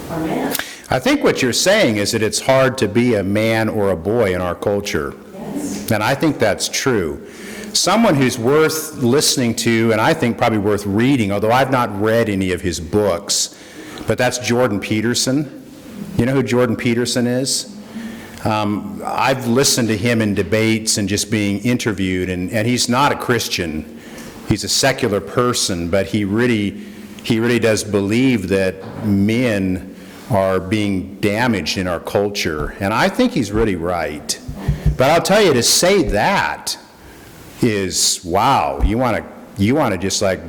Speaker 8: our men.
Speaker 1: I think what you're saying is that it's hard to be a man or a boy in our culture.
Speaker 8: Yes.
Speaker 1: And I think that's true. Someone who's worth listening to, and I think probably worth reading, although I've not read any of his books, but that's Jordan Peterson. You know who Jordan Peterson is? I've listened to him in debates and just being interviewed, and he's not a Christian. He's a secular person, but he really does believe that men are being damaged in our culture. And I think he's really right. But I'll tell you, to say that is, wow, you want to just like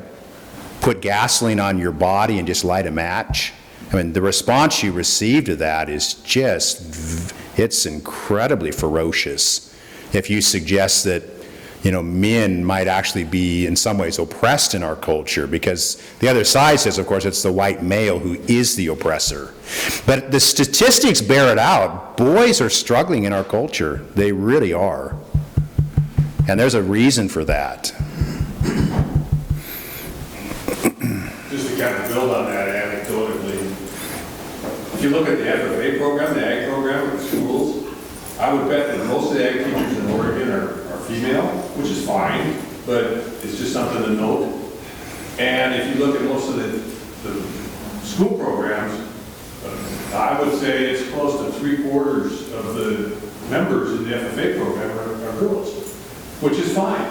Speaker 1: put gasoline on your body and just light a match? I mean, the response you receive to that is just, it's incredibly ferocious. If you suggest that, you know, men might actually be in some ways oppressed in our culture, because the other side says, of course, it's the white male who is the oppressor. But the statistics bear it out. Boys are struggling in our culture. They really are. And there's a reason for that.
Speaker 6: Just to kind of build on that anecdotally, if you look at the FFA program, the ag program in schools, I would bet that most of the ag teachers in Oregon are female, which is fine, but it's just something to note. And if you look at most of the school programs, I would say it's close to 3/4 of the members in the FFA program are girls, which is fine.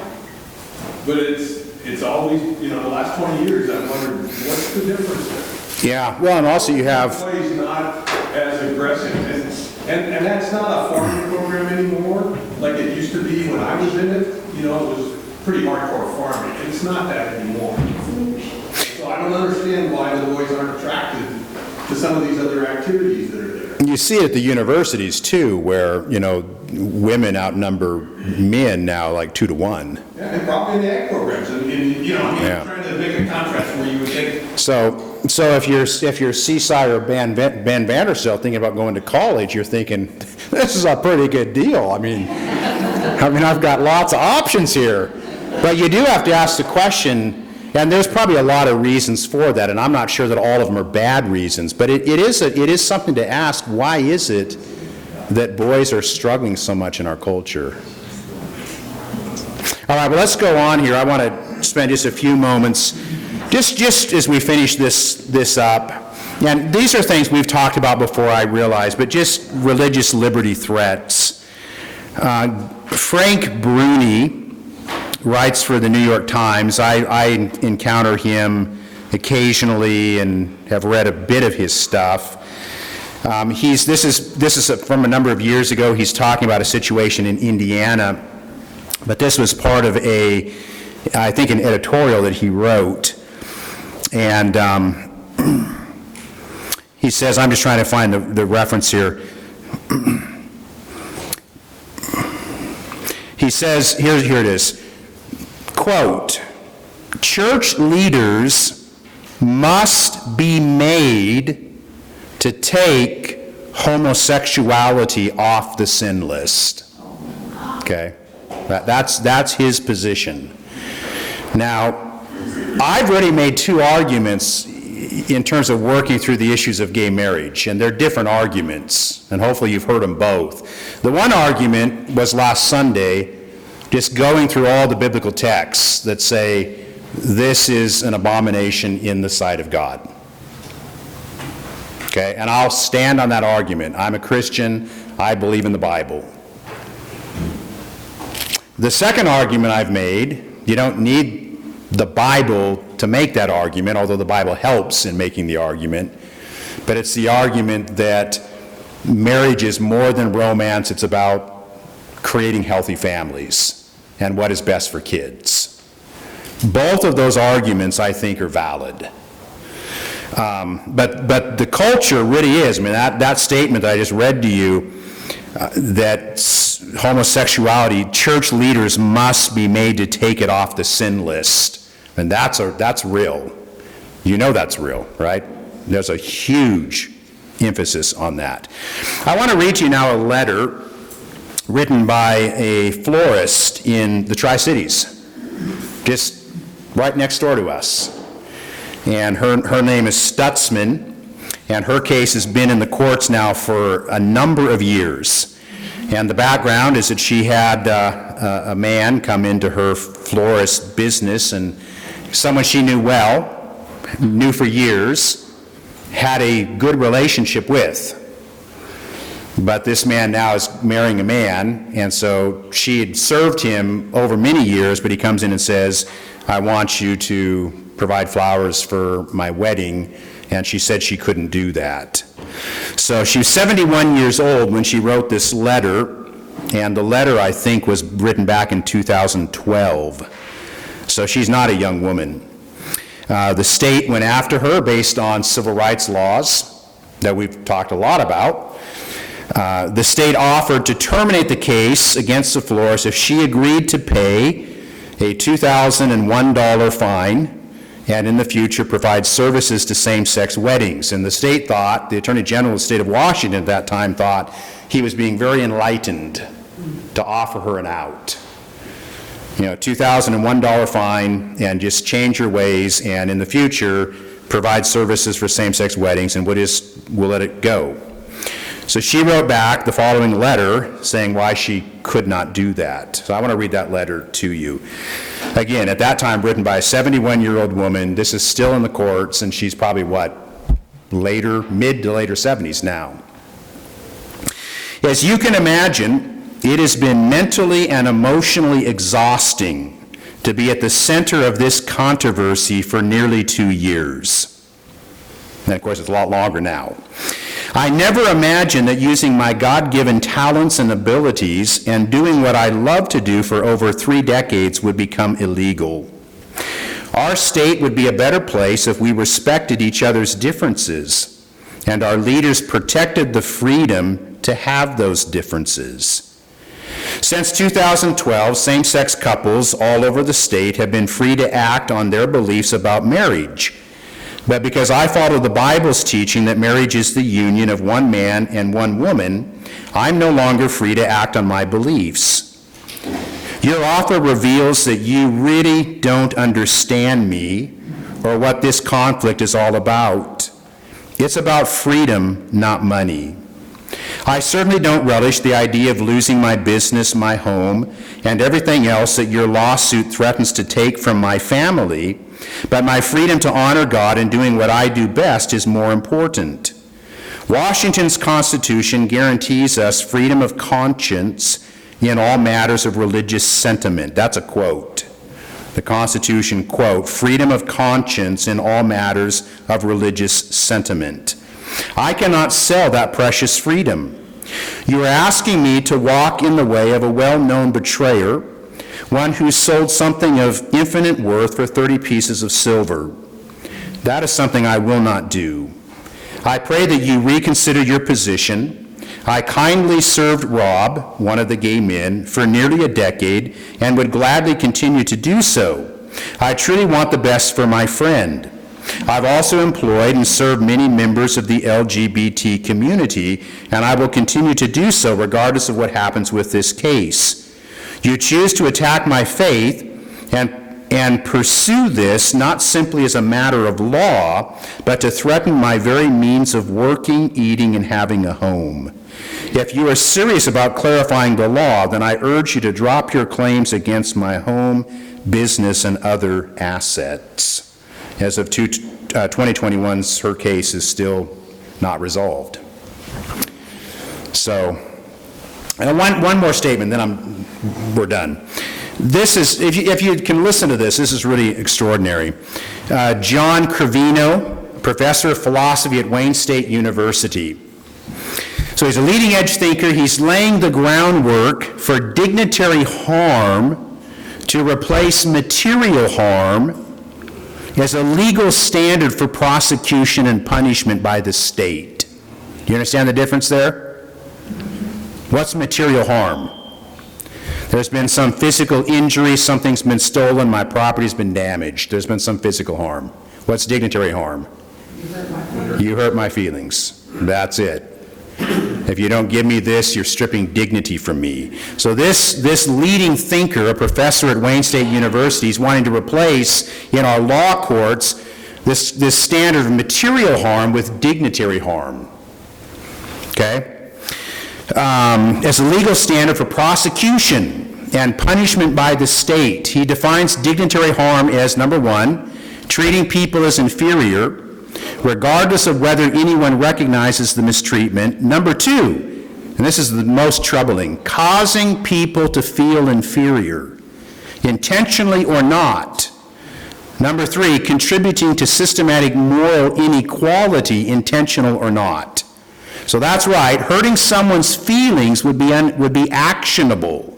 Speaker 6: But it's always, you know, the last 20 years I've wondered, what's the difference there?
Speaker 1: Yeah, well, and also you have...
Speaker 6: Everybody's not as aggressive, and that's not a farming program anymore, like it used to be when I was in it. You know, it was pretty hardcore farming, and it's not that anymore. So I don't understand why the boys aren't attracted to some of these other activities that are there.
Speaker 1: You see it at the universities too, where, you know, women outnumber men now like 2 to 1.
Speaker 6: Yeah, and probably in the ag programs, and you know, I mean,
Speaker 1: Yeah.
Speaker 6: I'm trying to make a contrast where you would think.
Speaker 1: So if you're Seaside or Ben Vanderstel thinking about going to college, you're thinking, this is a pretty good deal. I mean, I've got lots of options here. But you do have to ask the question, and there's probably a lot of reasons for that, and I'm not sure that all of them are bad reasons, but it is something to ask, why is it that boys are struggling so much in our culture? All right, well, let's go on here. I want to spend just a few moments, just as we finish this up. And these are things we've talked about before, I realize, but just religious liberty threats. Frank Bruni writes for the New York Times. I encounter him occasionally and have read a bit of his stuff. This is from a number of years ago. He's talking about a situation in Indiana But this was part of I think, an editorial that he wrote. And he says, I'm just trying to find the reference here. He says, here it is, quote, "Church leaders must be made to take homosexuality off the sin list." Okay? That's his position. Now, I've already made two arguments in terms of working through the issues of gay marriage, and they're different arguments, and hopefully you've heard them both. The one argument was last Sunday, just going through all the biblical texts that say this is an abomination in the sight of God. Okay, and I'll stand on that argument. I'm a Christian. I believe in the Bible. The second argument I've made, you don't need the Bible to make that argument, although the Bible helps in making the argument, but it's the argument that marriage is more than romance. It's about creating healthy families and what is best for kids. Both of those arguments, I think, are valid. But the culture really is, I mean, that statement that I just read to you, that homosexuality, church leaders must be made to take it off the sin list. And that's real. You know that's real, right? There's a huge emphasis on that. I want to read to you now a letter written by a florist in the Tri-Cities, just right next door to us. And her name is Stutzman, and her case has been in the courts now for a number of years. And the background is that she had a man come into her florist business, and someone she knew well, knew for years, had a good relationship with. But this man now is marrying a man, and so she had served him over many years, but he comes in and says, I want you to provide flowers for my wedding, and she said she couldn't do that. So she was 71 years old when she wrote this letter, and the letter, I think, was written back in 2012. So she's not a young woman. The state went after her based on civil rights laws that we've talked a lot about. The state offered to terminate the case against the florist if she agreed to pay a $2,001 fine and in the future provide services to same-sex weddings. And the state thought, the Attorney General of the state of Washington at that time thought he was being very enlightened to offer her an out. You know, $2,001 fine and just change your ways, and in the future provide services for same-sex weddings, and we'll let it go. So she wrote back the following letter saying why she could not do that. So I want to read that letter to you. Again, at that time written by a 71-year-old woman. This is still in the courts, and she's probably mid to later 70s now. As you can imagine, it has been mentally and emotionally exhausting to be at the center of this controversy for nearly 2 years. And of course, it's a lot longer now. I never imagined that using my God-given talents and abilities and doing what I love to do for over 3 decades would become illegal. Our state would be a better place if we respected each other's differences and our leaders protected the freedom to have those differences. Since 2012, same-sex couples all over the state have been free to act on their beliefs about marriage. But because I follow the Bible's teaching that marriage is the union of one man and one woman, I'm no longer free to act on my beliefs. Your offer reveals that you really don't understand me or what this conflict is all about. It's about freedom, not money. I certainly don't relish the idea of losing my business, my home, and everything else that your lawsuit threatens to take from my family, but my freedom to honor God in doing what I do best is more important. Washington's Constitution guarantees us freedom of conscience in all matters of religious sentiment. That's a quote. The Constitution, quote, freedom of conscience in all matters of religious sentiment. I cannot sell that precious freedom. You are asking me to walk in the way of a well-known betrayer, one who sold something of infinite worth for 30 pieces of silver. That is something I will not do. I pray that you reconsider your position. I kindly served Rob, one of the gay men, for nearly a decade and would gladly continue to do so. I truly want the best for my friend. I've also employed and served many members of the LGBT community, and I will continue to do so regardless of what happens with this case. You choose to attack my faith and pursue this not simply as a matter of law, but to threaten my very means of working, eating, and having a home. If you are serious about clarifying the law, then I urge you to drop your claims against my home, business, and other assets. As of 2021, her case is still not resolved. So, and one more statement, then we're done. This is, if you can listen to this is really extraordinary. John Crevino, professor of philosophy at Wayne State University. So he's a leading edge thinker. He's laying the groundwork for dignitary harm to replace material harm as a legal standard for prosecution and punishment by the state. Do you understand the difference there? What's material harm? There's been some physical injury, something's been stolen, my property's been damaged. There's been some physical harm. What's dignitary harm? You hurt my feelings. That's it. If you don't give me this, you're stripping dignity from me. So this leading thinker, a professor at Wayne State University, is wanting to replace in our law courts this standard of material harm with dignitary harm. Okay? As a legal standard for prosecution and punishment by the state. He defines dignitary harm as, number one, treating people as inferior, regardless of whether anyone recognizes the mistreatment. Number two, and this is the most troubling, causing people to feel inferior, intentionally or not. Number three, contributing to systematic moral inequality, intentional or not. So that's right, hurting someone's feelings would be actionable.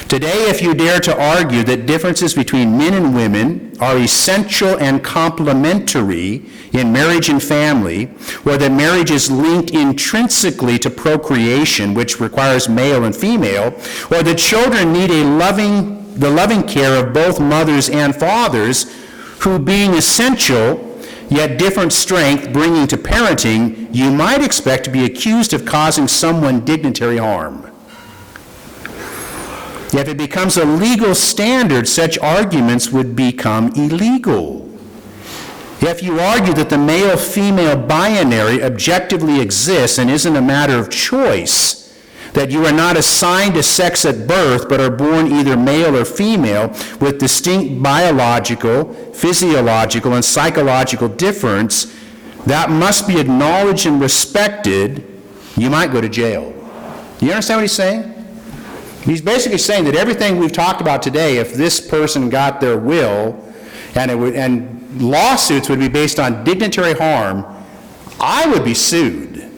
Speaker 1: Today, if you dare to argue that differences between men and women are essential and complementary in marriage and family, or that marriage is linked intrinsically to procreation, which requires male and female, or that children need the loving care of both mothers and fathers, who being essential, yet different strength bringing to parenting, you might expect to be accused of causing someone dignitary harm. If it becomes a legal standard, such arguments would become illegal. If you argue that the male-female binary objectively exists and isn't a matter of choice, that you are not assigned a sex at birth but are born either male or female with distinct biological, physiological, and psychological difference, that must be acknowledged and respected, you might go to jail. Do you understand what he's saying? He's basically saying that everything we've talked about today, if this person got their will, and lawsuits would be based on dignitary harm, I would be sued.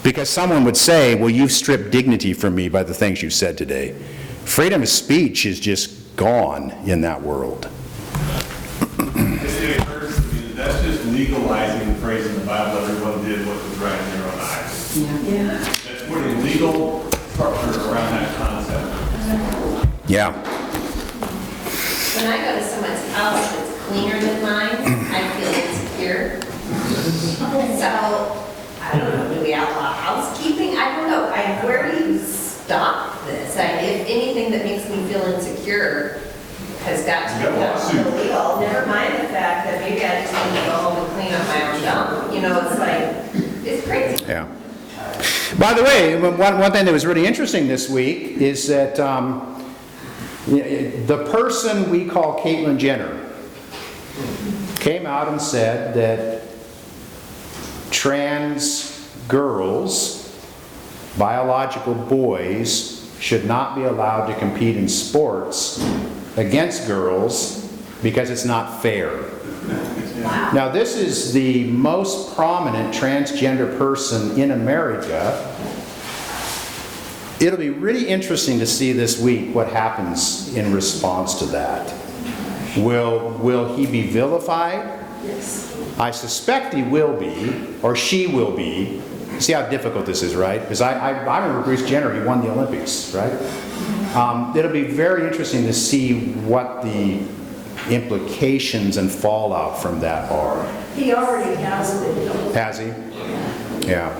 Speaker 1: Because someone would say, well, you've stripped dignity from me by the things you've said today. Freedom of speech is just gone in that world.
Speaker 6: It occurs to me that that's just legalizing the phrase in the Bible, everyone did what was right in their own eyes.
Speaker 8: Yeah.
Speaker 6: That's putting legal structure around that concept.
Speaker 1: Yeah.
Speaker 4: When I go to someone's house that's cleaner than mine, I feel insecure. So, I don't know, do we outlaw housekeeping? I don't know. Where do you stop this? If anything that makes me feel insecure has got to be illegal, never mind the fact that maybe I just need to go home and clean up my own dump. You know, it's like, it's crazy.
Speaker 1: Yeah. By the way, one thing that was really interesting this week is that the person we call Caitlyn Jenner came out and said that trans girls, biological boys, should not be allowed to compete in sports against girls because it's not fair. Wow. Now, this is the most prominent transgender person in America, It'll be really interesting to see this week what happens in response to that. Will he be vilified?
Speaker 7: Yes.
Speaker 1: I suspect he will be, or she will be. See how difficult this is, right? Because I remember Bruce Jenner, he won the Olympics, right? It'll be very interesting to see what the implications and fallout from that are.
Speaker 7: He already has it.
Speaker 1: Has he? Yeah.